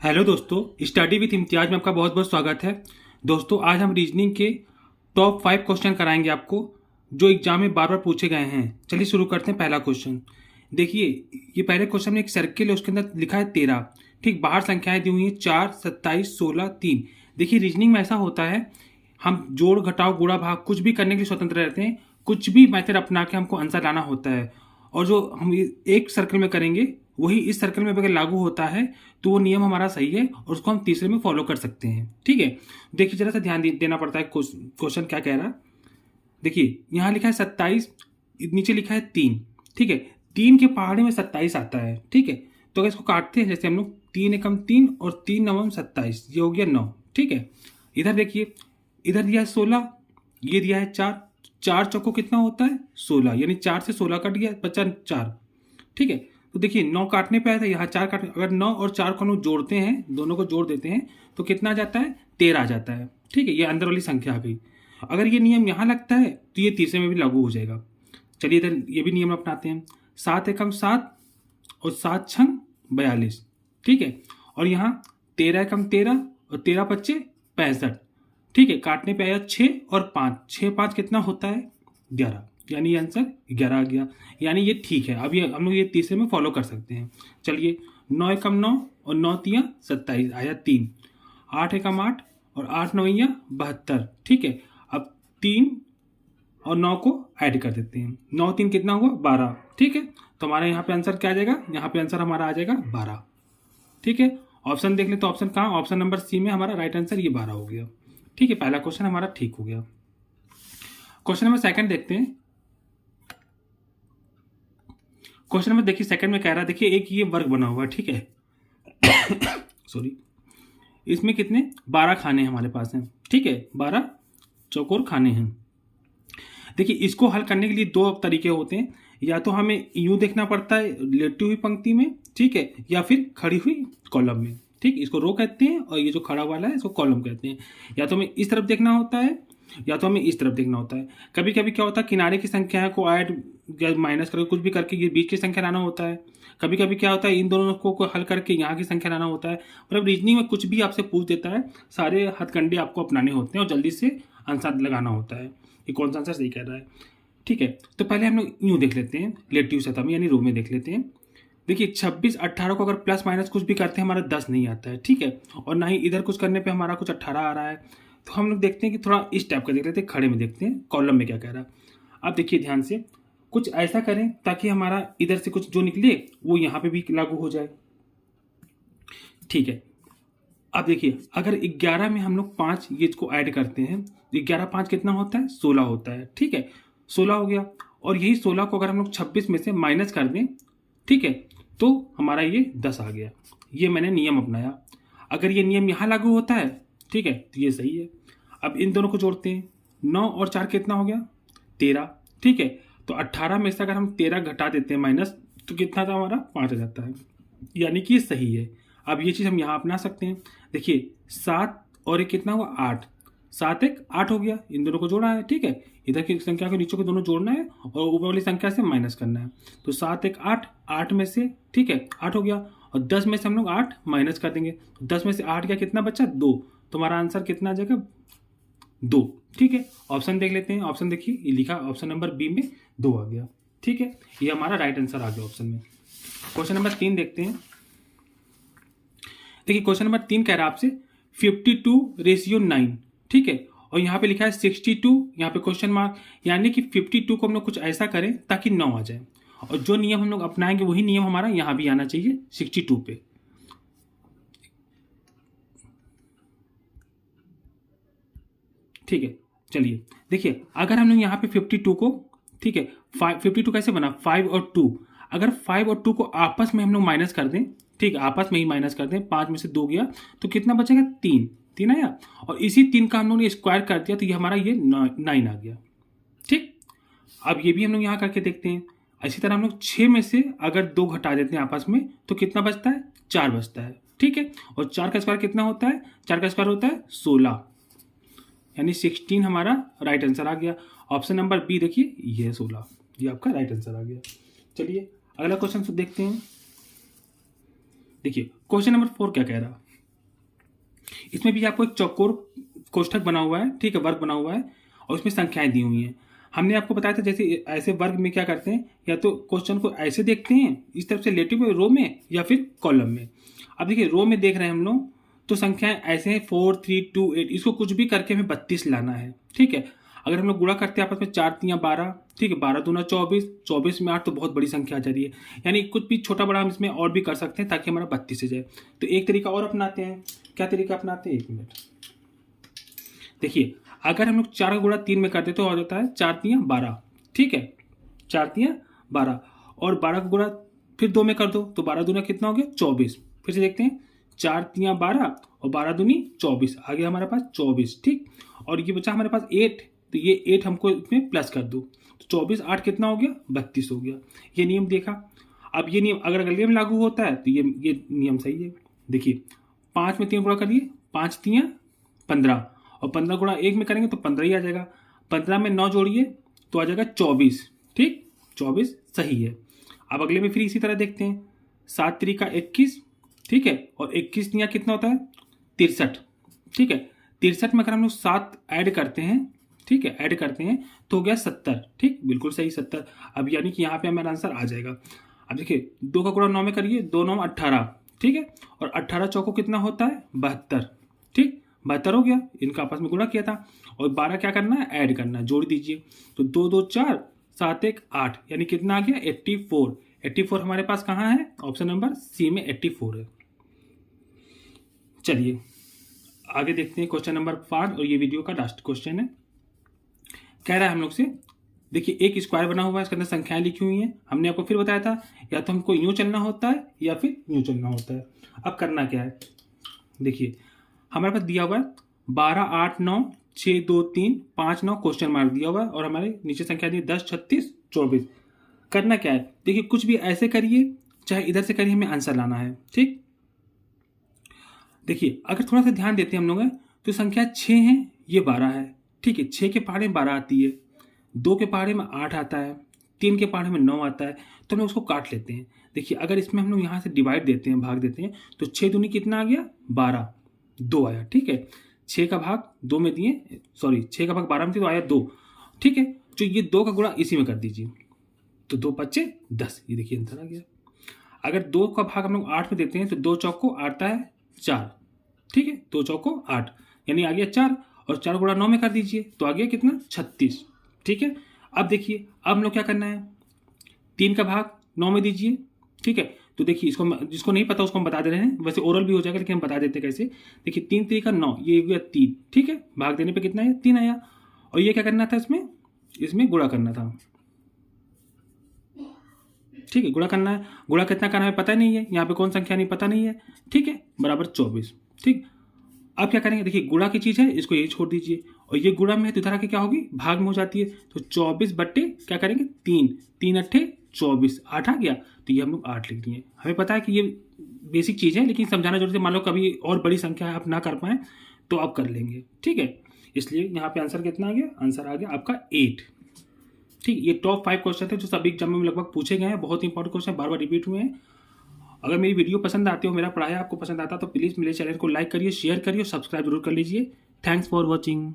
Hello दोस्तों, study with Imtiaz में आपका बहुत बहुत स्वागत है। दोस्तों, आज हम रीजनिंग के टॉप 5 क्वेश्चन कराएंगे आपको, जो एग्जाम में बार बार पूछे गए हैं। चलिए शुरू करते हैं। पहला क्वेश्चन देखिए, ये पहले क्वेश्चन में एक सर्किल है, उसके अंदर लिखा है 13। ठीक, बाहर संख्याएं दी हुई हैं 4, 27, 16, 3। देखिए, रीजनिंग में ऐसा होता है, हम जोड़ घटाव गुणा भाग कुछ भी करने के लिए स्वतंत्र रहते हैं। कुछ भी मेथड अपना के हमको आंसर लाना होता है, और जो हम एक सर्कल में करेंगे वही इस सर्कल में अगर लागू होता है तो वो नियम हमारा सही है और उसको हम तीसरे में फॉलो कर सकते हैं। ठीक है, देखिए जरा सा ध्यान देना पड़ता है। क्वेश्चन क्या कह रहा है, देखिए यहाँ लिखा है 27, नीचे लिखा है 3। ठीक है, 3 के पहाड़े में 27 आता है। ठीक है, तो अगर इसको काटते हैं, जैसे हम लोग 3 एकम 3 और 3 नवम 27, ये हो गया 9। ठीक है, इधर देखिए, इधर दिया है 16, ये दिया है 4। 4 चौको कितना होता है 16, यानी 4 से 16 कट गया, बचा 4। ठीक है, तो देखिए 9 काटने पे आया था, यहाँ 4 काटने, अगर 9 और 4 को हम लोग जोड़ते हैं, दोनों को जोड़ देते हैं तो कितना आ जाता है 13 आ जाता है। ठीक है, ये अंदर वाली संख्या आ गई। अगर ये नियम यहाँ लगता है तो ये तीसरे में भी लागू हो जाएगा। चलिए इधर ये भी नियम अपनाते हैं। 7 एकम 7 और 7 छंग 42। ठीक है, और यहाँ 13 एकम 13 और 13 पच्चे 65। ठीक है, काटने पे आया 6 और 5, 6 5 कितना होता है 11, यानी ये आंसर 11 आ गया। यानी ये ठीक है। अब ये हम लोग ये तीसरे में फॉलो कर सकते हैं। चलिए 9 एकम 9 और 9 तियाँ 27 आया 3। 8 एकम 8 और 8 नवैया 72। ठीक है, अब 3 और 9 को ऐड कर देते हैं। 9 3 कितना हुआ 12। ठीक है, तो हमारे यहाँ पे आंसर क्या आ जाएगा, यहाँ पे आंसर हमारा आ जाएगा 12। ठीक है, ऑप्शन देख ले तो ऑप्शन कहाँ, ऑप्शन नंबर सी में हमारा राइट आंसर ये 12 हो गया। ठीक है, पहला क्वेश्चन हमारा ठीक हो गया। क्वेश्चन नंबर सेकंड देखते हैं। क्वेश्चन नंबर देखिए सेकंड में कह रहा है, देखिए एक ये वर्ग बना हुआ है। ठीक है सॉरी, इसमें कितने 12 खाने हमारे पास हैं। ठीक है, 12 चौकोर खाने हैं। देखिए इसको हल करने के लिए दो तरीके होते हैं, या तो हमें यूं देखना पड़ता है लेटी हुई पंक्ति में, ठीक है, या फिर खड़ी हुई कॉलम में। ठीक, इसको रो कहते हैं और ये जो खड़ा वाला है इसको कॉलम कहते हैं। या तो हमें इस तरफ देखना होता है या तो हमें इस तरफ देखना होता है। कभी कभी क्या होता है, किनारे की संख्या को ऐड या माइनस करके कुछ भी करके ये बीच की संख्या लाना होता है। कभी कभी क्या होता है, इन दोनों को हल करके यहाँ की संख्या लाना होता है। मतलब रीजनिंग में कुछ भी आपसे पूछ देता है, सारे हथकंडे आपको अपनाने होते हैं और जल्दी से आंसर लगाना होता है कि कौन सा आंसर सही कर रहा है। ठीक है, तो पहले हम लोग यूँ देख लेते हैं, रिलेटिव सतह में यानी रो में देख लेते हैं। देखिए 26 18 को अगर प्लस माइनस कुछ भी करते हैं हमारा 10 नहीं आता है। ठीक है, और ना ही इधर कुछ करने पे हमारा कुछ 18 आ रहा है। तो हम लोग देखते हैं कि थोड़ा इस टाइप का देख लेते हैं, खड़े में देखते हैं कॉलम में क्या कह रहा है। अब देखिए ध्यान से, कुछ ऐसा करें ताकि हमारा इधर से कुछ जो निकले वो यहाँ पे भी लागू हो जाए। ठीक है, अब देखिए अगर 11 में हम लोग 5 ये इसको ऐड करते हैं तो 11 5 कितना होता है 16 होता है। ठीक है, 16 हो गया, और यही 16 को अगर हम लोग 26 में से माइनस कर दें, ठीक है, तो हमारा ये 10 आ गया। ये मैंने नियम अपनाया। अगर ये नियम यहाँ लागू होता है, ठीक है, तो ये सही है। अब इन दोनों को जोड़ते हैं, 9 और 4 कितना हो गया 13। ठीक है, तो 18 में से अगर हम 13 घटा देते हैं माइनस, तो कितना था हमारा 5 आ जाता है, यानी कि ये सही है। अब ये चीज़ हम यहाँ अपना सकते हैं। देखिए 7 और एक कितना हुआ 8, 7 एक 8 हो गया, इन दोनों को जोड़ा है। ठीक है, इधर की संख्या को नीचे को दोनों जोड़ना है और ऊपर वाली संख्या से माइनस करना है। तो 7 एक 8, 8 में से, ठीक है, 8 हो गया, और 10 में से हम लोग 8 माइनस कर देंगे। तो 10 में से 8 गया, कितना बचा 2। तुम्हारा आंसर कितना आ जाएगा 2। ठीक है, ऑप्शन देख लेते हैं। ऑप्शन देखिए, ये लिखा ऑप्शन नंबर बी में 2 आ गया। ठीक है, ये हमारा राइट आंसर आ गया ऑप्शन में। क्वेश्चन नंबर 3 देखते हैं। देखिए क्वेश्चन नंबर 3 कह रहा है आपसे 52:9। ठीक है, और यहाँ पे लिखा है 62, यहाँ पे क्वेश्चन मार्क, यानी कि 52 को हम लोग कुछ ऐसा करें ताकि 9 आ जाए, और जो नियम हम लोग अपनाएंगे वही नियम हमारा यहाँ भी आना चाहिए 62 पे। ठीक है, चलिए देखिए अगर हम लोग यहाँ पे 52 को, ठीक है, 52 कैसे बना 5 और 2, अगर 5 और 2 को आपस में हम लोग माइनस कर दें, ठीक है, आपस में ही माइनस कर दें, 5 में से 2 गया तो कितना बचेगा 3, 3 आया, और इसी 3 का हम लोग ने स्क्वायर कर दिया तो ये हमारा ये 9 आ गया। ठीक, अब ये भी हम लोग यहाँ करके देखते हैं। इसी तरह हम लोग 6 में से अगर 2 घटा देते हैं आपस में तो कितना बचता है 4 बचता है। ठीक है, और 4 का स्क्वायर कितना होता है, 4 का स्क्वायर होता है 16, यानी 16 हमारा राइट आंसर आ गया। ऑप्शन नंबर बी देखिए, ये 16, ये आपका राइट आंसर आ गया। चलिए अगला क्वेश्चन देखते हैं। देखिए क्वेश्चन नंबर 4 क्या कह रहा है, इसमें भी आपको एक चौकोर कोष्ठक बना हुआ है, ठीक है, वर्ग बना हुआ है और उसमें संख्याएं दी हुई हैं। हमने आपको बताया था जैसे ऐसे वर्ग में क्या करते हैं, या तो क्वेश्चन को ऐसे देखते हैं इस तरफ से लेटे हुए रो में या फिर कॉलम में। अब देखिए रो में देख रहे हैं हम लोग तो संख्याएं ऐसे हैं 4 3 2 8, इसको कुछ भी करके हमें 32 लाना है, ठीक है। अगर हम लोग गुणा करते हैं आपस में 4 3 12, ठीक है, 12 दूना 24, 24 में 8 तो बहुत बड़ी संख्या आ जा रही है, यानी कुछ भी छोटा बड़ा हम इसमें और भी कर सकते हैं ताकि हमारा 32 से जाए। तो एक तरीका और अपनाते हैं। क्या तरीका अपनाते हैं, 1 मिनट। देखिए अगर हम लोग 4 का गुणा 3 में करते तो हो जाता है 4 3 12, ठीक है, 4 3 12, और 12 का गुणा फिर 2 में कर दो तो 12 दूना कितना हो गया 24। फिर से देखते हैं 4 3 12 और 12 दूनी 24, आ गया हमारे पास 24, ठीक। और ये बचा हमारे पास 8, तो ये 8 हमको इसमें प्लस कर दो तो 24 8 कितना हो गया 32 हो गया। ये नियम देखा। अब ये नियम अगर नियम लागू होता है तो ये नियम सही है। देखिए 5 में 3 गुणा करिए, 5 3 15, और 15 गुणा 1 में करेंगे तो 15 ही आ जाएगा। 15 में 9 जोड़िए तो आ जाएगा 24, ठीक, 24 सही है। अब अगले में फिर इसी तरह देखते हैं, 7 3 का 21, ठीक है, और 21 तिया कितना होता है 63, ठीक है। 63 में अगर हम लोग 7 ऐड करते हैं, ठीक है, ऐड करते हैं तो हो गया 70, ठीक, बिल्कुल सही 70। अब यानी कि यहाँ पे हमारा आंसर आ जाएगा। अब देखिए 2 का गुणा 9 में करिए, 2 9 18, ठीक है, और 18 चौको कितना होता है 72, ठीक, 72 हो गया। इनका आपस में गुणा किया था। और 12 क्या करना है ऐड करना है, जोड़ दीजिए तो 2 2 4 7 1 8, यानी कितना आ गया 84। 84 हमारे पास कहाँ है, ऑप्शन नंबर सी में 84 है। चलिए आगे देखते हैं क्वेश्चन नंबर 5, और ये वीडियो का लास्ट क्वेश्चन है। कह रहा है हम लोग से, देखिए एक स्क्वायर बना हुआ है, इसके अंदर संख्याएं लिखी हुई हैं। हमने आपको फिर बताया था या तो हमको यूं चलना होता है या फिर यूं चलना होता है। अब करना क्या है, देखिए हमारे पास दिया हुआ है 12 8 9 6 2 3 5 9 क्वेश्चन मार्क दिया हुआ है, और हमारे नीचे संख्या दी 10 36 24। करना क्या है, देखिए कुछ भी ऐसे करिए चाहे इधर से करिए, हमें आंसर लाना है, ठीक। देखिए अगर थोड़ा सा ध्यान देते हैं हम लोग तो संख्या 6 है, ये 12 है, ठीक है। 6 के पहाड़े में 12 आती है, 2 के पहाड़े में 8 आता है, 3 के पहाड़े में 9 आता है, तो हम लोग उसको काट लेते हैं। देखिए अगर इसमें हम लोग यहाँ से डिवाइड देते हैं, भाग देते हैं, तो 6 दूनी कितना आ गया 12, 2 आया, ठीक है। 6 का भाग 2 में दिए, सॉरी 6 का भाग 12 में दिए तो आया 2, ठीक है। जो ये 2 का गुणा इसी में कर दीजिए तो 2 5 10, ये देखिए आंसर आ गया। अगर 2 का भाग हम लोग 8 में देते हैं तो 2 चौको आता है 4, ठीक है, 2 चौको 8, यानी आ गया 4, और 4 गुणा 9 में कर दीजिए तो आ गया कितना 36, ठीक है। अब देखिए अब हम लोग क्या करना है, 3 का भाग 9 में दीजिए, ठीक है। तो देखिए इसको, जिसको नहीं पता उसको हम बता दे रहे हैं, वैसे ओरल भी हो जाएगा लेकिन हम बता देते हैं कैसे। देखिए 3 3 का 9, ये हो गया 3, ठीक है, भाग देने पे कितना आया 3 आया, और ये क्या करना था इसमें गुणा करना था, ठीक है, गुणा करना है। गुणा कितना करना है पता नहीं है, यहाँ पे कौन संख्या नहीं पता नहीं है, ठीक है, बराबर 24, ठीक। अब क्या करेंगे, देखिए गुणा की चीज है, इसको यही छोड़ दीजिए, और ये गुणा में है तो इधर आके क्या होगी भाग में हो जाती है, तो 24 बट्टे क्या करेंगे 3, 3 अट्ठे 24, 8 आ गया, तो ये हम लोग 8 लिख दिए। हमें पता है कि ये बेसिक चीज़ है लेकिन समझाना जरूरी है, मान लो कभी और बड़ी संख्या आप ना कर पाएँ तो आप कर लेंगे, ठीक है। इसलिए यहाँ पे आंसर कितना आ गया, आंसर आ गया आपका 8, ठीक। ये टॉप 5 क्वेश्चन थे जो सभी एग्जाम में लगभग पूछे गए हैं, बहुत इंपॉर्टेंट क्वेश्चन, बार बार रिपीट हुए हैं। अगर मेरी वीडियो पसंद आती हो, मेरा पढ़ाया आपको पसंद आता तो प्लीज़ मेरे चैनल को लाइक करिए, शेयर करिए और सब्सक्राइब जरूर कर लीजिए। Thanks for watching.